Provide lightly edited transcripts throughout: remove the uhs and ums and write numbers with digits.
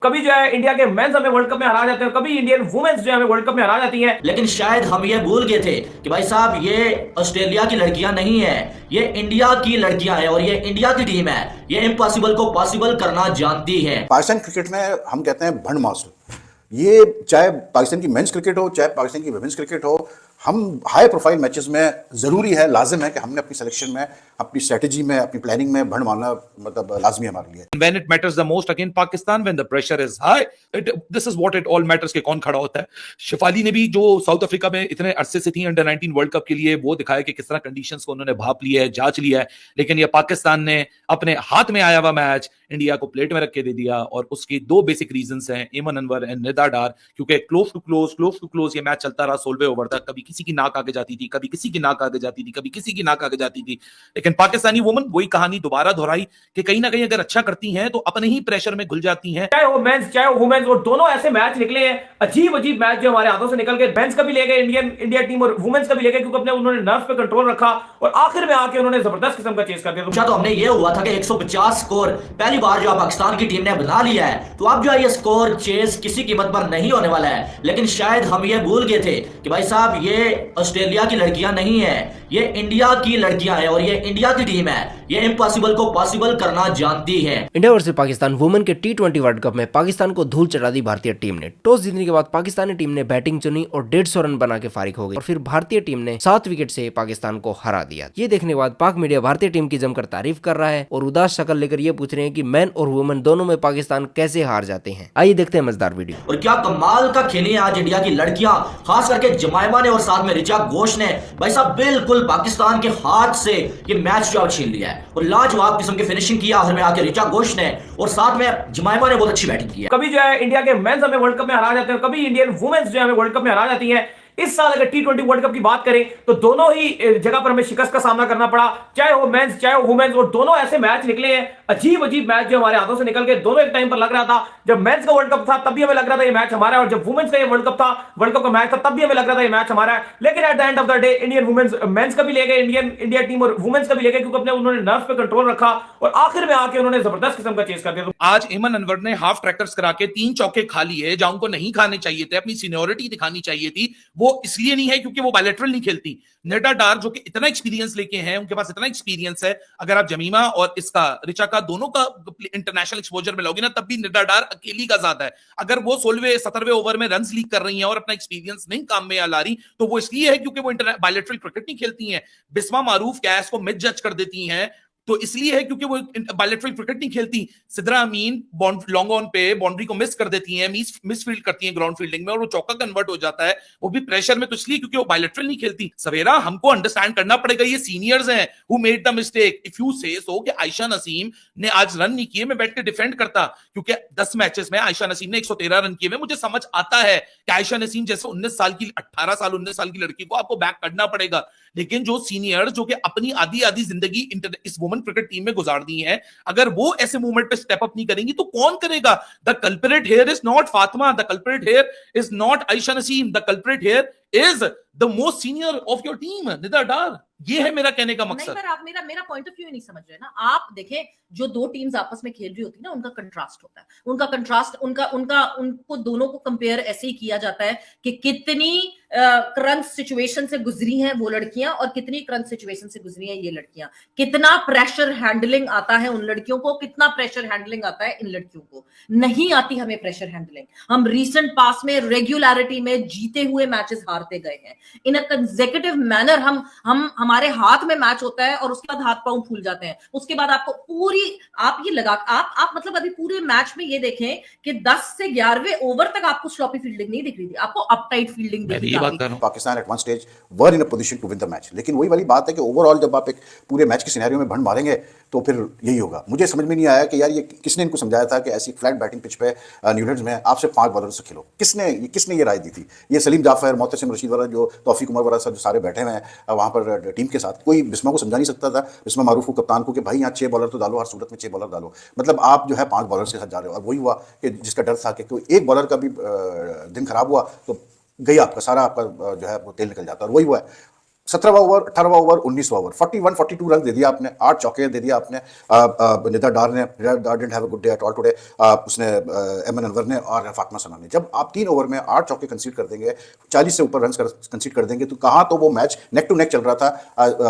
कभी जो है इंडिया के मेंस हमें वर्ल्ड कप में हरा जाते हैं, कभी इंडियन वुमेन्स जो है हमें वर्ल्ड कप में हरा जाती हैं। लेकिन शायद हम ये भूल गए थे कि भाई साहब ये ऑस्ट्रेलिया की लड़कियां नहीं है, ये इंडिया की लड़कियां हैं और ये इंडिया की टीम है। ये इम्पॉसिबल को पॉसिबल करना जानती है। पाकिस्तान क्रिकेट में हम कहते हैं भंड मास्टर। ये चाहे पाकिस्तान की मेंस क्रिकेट हो चाहे पाकिस्तान की वुमेन्स क्रिकेट हो, हम हाई प्रोफाइल मैचेस में ज़रूरी है, लाजिम है कि हमने अपनी सिलेक्शन में, अपनी स्ट्रेटजी में, अपनी प्लानिंग में भंड मारना मतलब लाजमी है हमारे लिए। When it matters the most against Pakistan, when the pressure is high, this is what it all matters कि कौन खड़ा होता है। शिफाली ने भी जो साउथ अफ्रीका में इतने अरसे से थी अंडर 19 वर्ल्ड कप के लिए, वो दिखाया कि किस तरह कंडीशंस को उन्होंने भाप लिया है, जांच लिया है। लेकिन ये पाकिस्तान ने अपने हाथ में आया हुआ मैच इंडिया को प्लेट में रख के दे दिया, और उसकी दो बेसिक रीजंस हैं, एमन अनवर एंड निदा डार, क्योंकि क्लोज टू क्लोज ये मैच चलता रहा 16वें ओवर तक। कभी किसी की नाक आगे जाती थी, कभी किसी की नाक आगे जाती थी, कभी किसी की नाक आगे जाती थी। लेकिन पाकिस्तानी वुमन वही कहानी दोबारा दोहराई कि कहीं ना कहीं अगर अच्छा करती हैं तो अपने ही प्रेशर में घुल जाती हैं। चाहे वो मेंस चाहे वो वुमेन्स, और दोनों ऐसे मैच निकले हैं, अजीब अजीब मैच जो हमारे हाथों से निकल गए। मेंस का भी ले गए इंडिया टीम, और वुमेन्स का भी ले गए, क्योंकि अपने उन्होंने नर्व पे कंट्रोल रखा और आखिर में आके उन्होंने जबरदस्त किस्म का चेस कर दिया। तो हमने ये हुआ था कि 150 स्कोर पहली बार जो पाकिस्तान की टीम ने बना लिया है, तो अब जो है ये स्कोर चेस किसी कीमत पर नहीं होने वाला है। लेकिन शायद हम ये भूल गए थे कि भाई साहब ये ऑस्ट्रेलिया की लड़कियां नहीं है, ये इंडिया की लड़कियां हैं और ये इंडिया की टीम है। ये इम्पॉसिबल को पॉसिबल करना जानती है। इंडिया वर्सेस पाकिस्तान वुमेन के T20 वर्ल्ड कप में पाकिस्तान को धूल चढ़ा दी भारतीय टीम ने। टॉस जीतने के बाद पाकिस्तानी टीम ने बैटिंग चुनी और 150 रन बना के फारिग हो गई, और फिर भारतीय टीम ने 7 विकेट से पाकिस्तान को हरा दिया। ये देखने के बाद पाक मीडिया भारतीय टीम की जमकर तारीफ कर रहा है और उदास शक्ल लेकर ये पूछ रहे हैं कि मैन और वुमेन दोनों में पाकिस्तान कैसे हार जाते हैं। आइए देखते हैं मजेदार वीडियो। और क्या कमाल का खेली है आज इंडिया की लड़कियां, खास करके जमाइमा ने और साथ में ऋचा घोष ने। भाई साहब बिल्कुल पाकिस्तान के हाथ से ये मैच जो छीन लिया है और लाजवाब किस्म की फिनिशिंग किया आखिर में आके ऋचा घोष ने, और साथ में जमाइमा ने बहुत अच्छी बैटिंग की है। कभी जो है इंडिया के मेंस हमें वर्ल्ड कप में हरा जाते हैं, कभी इंडियन वुमेन्स जो है हमें वर्ल्ड कप में हरा जाती हैं। इस साल अगर T20 वर्ल्ड कप की बात करें तो दोनों ही जगह पर हमें शिकस्त का सामना करना पड़ा, चाहे वो मेंस चाहे वो वुमेन्स, और दोनों ऐसे मैच निकले हैं, अजीब अजीब मैच जो हमारे हाथों से निकल गए। दोनों एक टाइम पर लग रहा था, जब मेंस का वर्ल्ड कप था तब भी हमें लग रहा था ये मैच हमारा है, और जब वुमेन्स का ये वर्ल्ड कप का मैच था तब भी हमें लग रहा था ये मैच हमारा है। लेकिन at the end of the day Indian women's, men's का भी ले गए इंडिया टीम, और वुमेन्स का भी ले गए, क्योंकि अपने उन्होंने नर्व पे कंट्रोल रखा और आखिर में आके उन्होंने जबरदस्त किस्म का चेस कर दिया। आज एमन अनवर ने हाफ ट्रैक्टर्स करा के 3 चौके खा लिए जहां उनको नहीं खाने चाहिए थे, अपनी सीनियोरिटी दिखानी चाहिए थी। वो इसलिए नहीं है क्योंकि वो बायलैटरल नहीं खेलती। निदा डार जो कि इतना एक्सपीरियंस लेके हैं, उनके पास इतना एक्सपीरियंस है, अगर आप जमीमा और इसका ऋचा का दोनों का इंटरनेशनल एक्सपोजर में लोगे ना, तब भी निदा डार अकेली का ज्यादा है। अगर वो 16वें 17वें ओवर में रन लीक कर रही हैं और अपना एक्सपीरियंस नहीं काम में ला रही, तो वो इसलिए है क्योंकि वो बायलैटरल क्रिकेट नहीं खेलती हैं। बिस्मा मारूफ कैस को मिस जज कर देती हैं, तो इसलिए है क्योंकि वो बायलैटरल क्रिकेट नहीं खेलती। सिद्रा अमीन लॉन्ग ऑन पे बाउंड्री को मिस कर देती हैं, मिस फील्ड करती हैं ग्राउंड फील्डिंग में, और वो चौका कन्वर्ट हो जाता है, वो भी प्रेशर में, तो इसलिए क्योंकि वो बायलैटरल नहीं खेलती। सवेरा हमको अंडरस्टैंड करना पड़ेगा, ये सीनियर्स हैं who made the mistake. If you से सो कि आयशा नसीम ने आज रन नहीं किए, मैं बैठ के डिफेंड करता, क्योंकि 10 मैचेस में आयशा नसीम ने 113 रन किए। मुझे समझ आता है कि आयशा नसीम जैसे 19 साल की 18 साल 19 साल की लड़की को आपको बैक करना पड़ेगा, लेकिन जो सीनियर जो कि अपनी आधी आधी जिंदगी इस वुमेन क्रिकेट टीम में गुजार दी है, अगर वो ऐसे मूवमेंट पे स्टेप अप नहीं करेंगी तो कौन करेगा? The culprit here is not Fatima, the culprit here is not Ayesha Naseem, the culprit here is the most senior of your team Nida Dar. ये है मेरा कहने का मकसद। नहीं, पर आप मेरा पॉइंट ऑफ व्यू नहीं समझ रहे ना। आप देखें, जो दो टीम्स आपस में खेल रही होती है ना, उनका कंट्रास्ट होता है, उनका कंट्रास्ट उनको दोनों को कंपेयर ऐसे ही किया जाता है कि कितनी करंट सिचुएशन से गुजरी हैं वो लड़कियां और कितनी करंट सिचुएशन से गुजरी हैं ये लड़कियां। कितना प्रेशर हैंडलिंग आता है उन लड़कियों को, कितना प्रेशर हैंडलिंग आता है इन लड़कियों को। नहीं आती हमें प्रेशर हैंडलिंग। हम रीसेंट पास में रेगुलरिटी में जीते हुए मैचेस हारते गए हैं इन अ कंसेक्यूटिव मैनर। हम हमारे हाथ में मैच होता है और उसके बाद हाथ पांव फूल जाते हैं। उसके बाद आपको पूरी आप ये लगा आप मतलब अभी पूरे मैच में ये देखें कि 10 से 11वें ओवर तक आपको स्लॉपी फील्डिंग नहीं दिख रही थी, आपको अपटाइट फील्डिंग दिख रही थी। Pakistan at one stage were in a position to win the match, लेकिन वही वाली बात है कि ओवरऑल जब आप एक पूरे मैच के सिनेरियो में भंड मारेंगे तो फिर यही होगा। मुझे समझ में नहीं आया कि यार ये किसने इनको समझाया था कि ऐसी फ्लैट बैटिंग पिच पे न्यूजीलैंड में आपसे 5 बॉलर से खेलो। किसने ये राय दी थी? ये सलीम जाफर, मोहतसिम रशीद वाला, जो तौफीक उमर वाला जो सारे बैठे हुए हैं वहाँ पर टीम के साथ, कोई बिस्मा को समझा नहीं सकता था, बिस्मा मारूफ को कप्तान को, कि भाई यहाँ 6 बॉलर तो डालो, हर सूरत में 6 बॉलर डालो। मतलब आप जो है 5 बॉलर के साथ जा रहे हो। और वही हुआ कि जिसका डर था कि कोई एक बॉलर का भी दिन खराब हुआ तो गई आपका सारा, आपका जो है वो तेल निकल जाता है। और वही हुआ है। 17वां ओवर, 18वां ओवर, 19वां ओवर, 41 42 रन दे दिया आपने, 8 चौके दे दिया आपने। Nida Dar didn't have a good day at all today. उसने एमन अनवर ने और फातिमा सना ने। जब आप 3 ओवर में 8 चौके कंसीड कर देंगे, 40 से ऊपर रन कंसीड कर देंगे, तो कहाँ तो वो मैच नेक टू नेक चल रहा था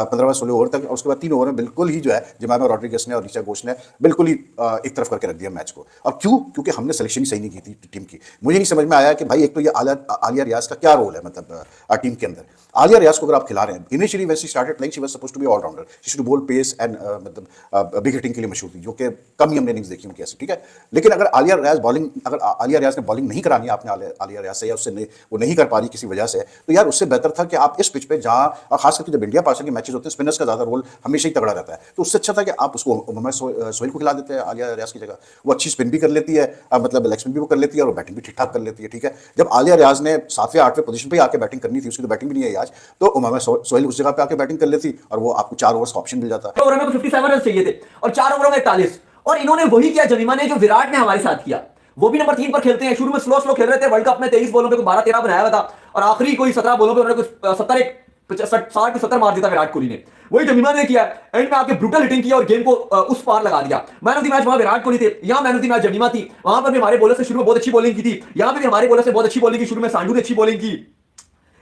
15-16 ओवर तक। और उसके बाद 3 ओवर में बिल्कुल ही जो है जमाइमा रॉड्रिगेज ने और ऋचा घोष ने बिल्कुल ही एक तरफ करके रख दिया मैच को। और क्यों? क्योंकि हमने सिलेक्शन ही सही नहीं की थी टीम की। मुझे नहीं समझ में आया कि भाई एक तो ये आलिया रियाज का क्या रोल है, मतलब टीम के अंदर। आलिया रियाज को अगर आप खिला रहे हैं, initially when she started playing she was supposed to be allrounder, she should bowl pace and मतलब बिग हिटिंग के लिए मशहूर थी, जो कि कम ही हमने इनिंग्स देखी उनकी ऐसी, ठीक है। लेकिन अगर आलिया रियाज ने बॉलिंग नहीं करानी है आपने आलिया रियाज से, या उससे वो नहीं कर पा रही किसी वजह से, तो यार उससे बेहतर था कि आप इस पिच पे जहां खास करके जब इंडिया पाकिस्तान के मैचेस होते हैं स्पिनर्स का ज्यादा रोल हमेशा ही तगड़ा रहता है, तो उससे अच्छा था कि आप उसको मोहम्मद सोहेल को खिला देते हैं आलिया रियाज की जगह। वो अच्छी स्पिन भी कर लेती है, मतलब लेग स्पिन भी वो कर लेती है और बैटिंग भी ठीक ठाक कर लेती है, ठीक है। जब आलिया रियाज ने 7वें 8वें पोजीशन पे आके बैटिंग करनी थी, उसकी तो बैटिंग भी नहीं है आज, तो मोहम्मद सोहेल उस जगह पे आके बैटिंग कर लेती और वो आपको 4 ओवर्स का ऑप्शन मिल जाता। ओवर में 57 रन चाहिए थे और 4 ओवरों में 41, और इन्होंने वही किया जमीमा ने जो विराट ने हमारे साथ किया। वो भी नंबर 3 पर खेलते हैं, शुरू में स्लो खेल रहे थे, वर्ल्ड कप में 23 बॉलों पे 12-13 बनाया हुआ था और आखिरी कोई 17 बॉलों पे उन्होंने कुछ 60-70 मार दिया विराट कोहली ने। वही जमीमा ने किया, एंड में आके ब्रूटल हिटिंग किया और गेम को उस पार लगा दिया। मैन ऑफ द मैच वहां विराट कोहली थे, यहां मैन ऑफ द मैच जमीमा थी। वहां पर भी हमारे बॉलर से शुरू में बहुत अच्छी बॉलिंग की थी, यहां पे भी हमारे बॉलर से बहुत अच्छी बॉलिंग की, शुरू में सांडू ने अच्छी बॉलिंग की,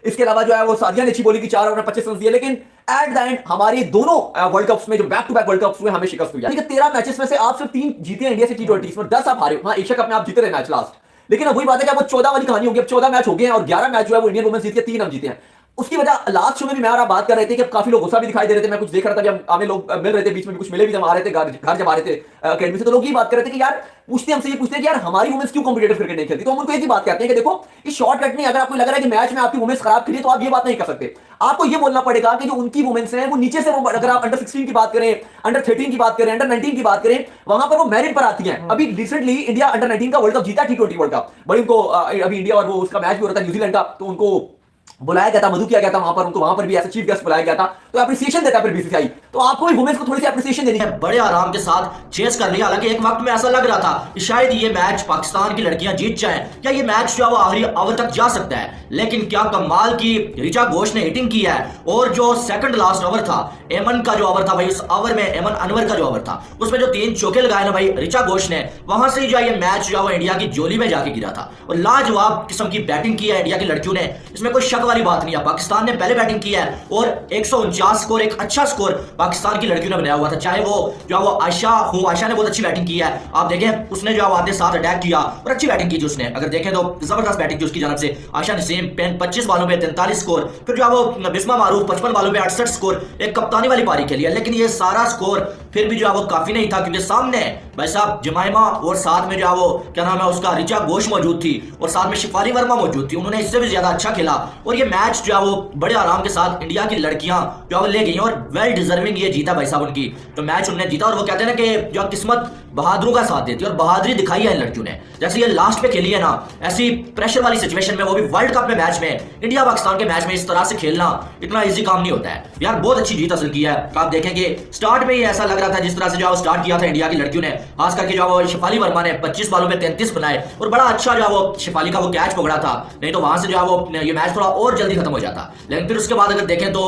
इसके अलावा जो है वो सादिया ने अच्छी बॉलिंग की, 4 ओवर में 25 रन दिए। लेकिन एट द एंड हमारी दोनों वर्ल्ड कप्स में जो back to back world cups हुए हमें शिकस्त हुई। यानी कि 13 मैचेस में से आप सिर्फ 3 जीते हैं इंडिया से T20 में, 10 आप हारे। हाँ, एशिया कप में आप जीते रहे मैच लास्ट, लेकिन अब वही बात है कि अब वो 14 वाली कहानी होगी। अब 14 मैच हो गए हैं और 11 मैच जो है वो इंडियन वुमेन्स जीत के 3 हम जीते हैं। उसकी वजह लास्ट शो में भी मैं और आप बात कर रहे थे कि काफी लोग गुस्सा भी दिखाई दे रहे थे। मैं कुछ देख रहा था जब हमें लोग मिल रहे थे, बीच में भी कुछ मिले भी जब आ रहे थे घर जब आ रहे थे अकेडमी से, तो लोग ये बात कर रहे थे कि यार हमसे ये पूछते हैं कि यार हमारी वुमेन्स क्यों कॉम्पिटिटिव क्रिकेट नहीं खेलती। तो हम उनको एक ही बात कहते हैं कि देखो इस शॉर्टकट नहीं, अगर आपको लग रहा है कि मैच में आपकी वुमेन्स खराब खेली तो आप ये बात नहीं कर सकते। आपको ये बोलना पड़ेगा कि जो उनकी वुमेन्स हैं वो नीचे से, वो अगर आप अंडर 16 की बात करें, अंडर 13 की बात करें, अंडर 19 की बात करें, वहां पर वो मेरिट पर आती हैं। अभी रिसेंटली इंडिया अंडर 19 का वर्ल्ड कप जीता, T20 वर्ल्ड कप, बड़ी उनको अभी इंडिया और वो उसका मैच भी हो रहा था न्यूजीलैंड का, तो उनको बुलाया गया था, मधु किया गया था वहां पर, उनको वहां पर भी एज चीफ गेस्ट बुलाया गया था, तो एप्रिसिएशन देता है फिर बीसीसीआई। तो आपको भी वुमेन्स को थोड़ी सी एप्रिसिएशन देनी है। बड़े आराम के साथ चेस कर लिया। हालांकि एक वक्त में ऐसा लग रहा था कि शायद ये मैच पाकिस्तान की लड़कियां जीत जाएं, क्या ये मैच जो है वो आखिरी ओवर तक जा सकता है। लेकिन क्या कमाल की ऋचा घोष ने हिटिंग की है, और जो सेकंड लास्ट ओवर था एमन का जो ओवर था भाई, उस ओवर में एमन अनवर का जो ओवर था उसमें जो 3 चौके लगाए ना भाई ऋचा घोष ने, वहां से जो है ये मैच जो है वो इंडिया की जोली में जाके गिरा था। और लाजवाब किस्म की बैटिंग की है इंडिया की लड़कियों ने, इसमें कोई शक वाली बात नहीं है। पाकिस्तान ने पहले बैटिंग की है और 149 स्कोर, एक अच्छा स्कोर पाकिस्तान की लड़कियों ने बनाया हुआ था। चाहे वो जो वो आयशा ने बहुत अच्छी बैटिंग की है, आप देखें उसने जो आधे साथ अटैक किया और अच्छी बैटिंग की उसने, अगर देखें तो जबरदस्त बैटिंग की उसकी जानब से। आयशा नसीम 25 बालों पे 43 स्कोर, फिर जो वो बिस्मा मारूफ 55 बालों पे 68 स्कोर, एक कप्तानी वाली पारी खेली है। लेकिन ये सारा स्कोर फिर भी जो है वो काफी नहीं था, क्योंकि सामने भाई साहब जमाइमा और साथ में जो वो क्या नाम है उसका ऋचा घोष मौजूद थी और साथ में शिफाली वर्मा मौजूद थी। उन्होंने इससे भी ज्यादा अच्छा खेला और ये मैच जो है वो बड़े आराम के साथ इंडिया की लड़कियां जो है ले गई और वेल डिजर्विंग ये जीता भाई साहब उनकी, तो मैच उन्होंने जीता। और वो कहते हैं ना कि जो किस्मत बहादुरों का साथ देती है और बहादुरी दिखाई है इन लड़कियों ने, जैसे ये लास्ट पे खेली है ना, ऐसी प्रेशर वाली सिचुएशन में, वो भी वर्ल्ड कप में मैच में, इंडिया पाकिस्तान के मैच में इस तरह से खेलना इतना इजी काम नहीं होता है यार। बहुत अच्छी जीत हासिल की है। आप देखेंगे स्टार्ट में ही ऐसा लग रहा था जिस तरह से जो स्टार्ट किया था इंडिया की लड़कियों ने, खास करके जो शिफाली वर्मा ने 25 बालों में 33 बनाए और बड़ा अच्छा जो वो शिफाली का वो कैच पकड़ा था, नहीं तो वहां से जो वो ये मैच थोड़ा और जल्दी खत्म हो जाता। लेकिन फिर उसके बाद अगर देखें तो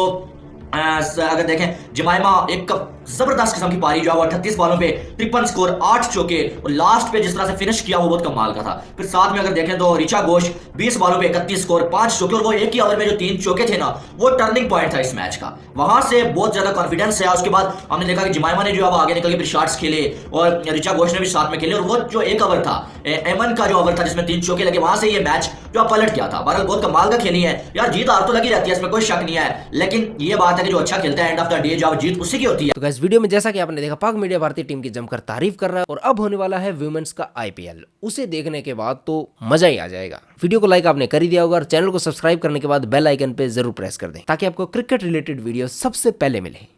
जमाइमा एक जबरदस्त किस्म की पारी जो है 38 बालों पे 53 स्कोर, 8 चौके और लास्ट पे जिस तरह से फिनिश किया वो बहुत कमाल का था। फिर साथ में अगर देखें तो ऋचा घोष 20 बालों पे 31 स्कोर, 5 चौके, और वो एक ही ओवर में जो 3 चौके थे ना, वो टर्निंग पॉइंट था इस मैच का। वहां से बहुत ज्यादा कॉन्फिडेंस है। उसके बाद हमने देखा कि जमाइमा ने जो है आगे निकल के फिर शॉट्स खेले और ऋचा घोष ने भी साथ में खेले, और वो जो एक ओवर था एमन का जो ओवर था जिसमें 3 चौके लगे, वहां से ये मैच जो पलट गया था। बहरहाल बहुत कमाल का खेली है यार, जीत हार तो लगी रहती है, इसमें कोई शक नहीं है, लेकिन ये बात है कि जो अच्छा खेलता है एंड ऑफ द डे जो जीत उसी की होती है। तो गाइस वीडियो में जैसा कि आपने देखा पाक मीडिया भारतीय टीम की जमकर तारीफ कर रहा है, और अब होने वाला है वुमेन्स का IPL। उसे देखने के बाद तो मजा ही आ जाएगा। वीडियो को लाइक आपने कर ही दिया होगा और चैनल को सब्सक्राइब करने के बाद बेल आइकन पे जरूर प्रेस कर दें ताकि आपको क्रिकेट रिलेटेड वीडियो सबसे पहले मिले।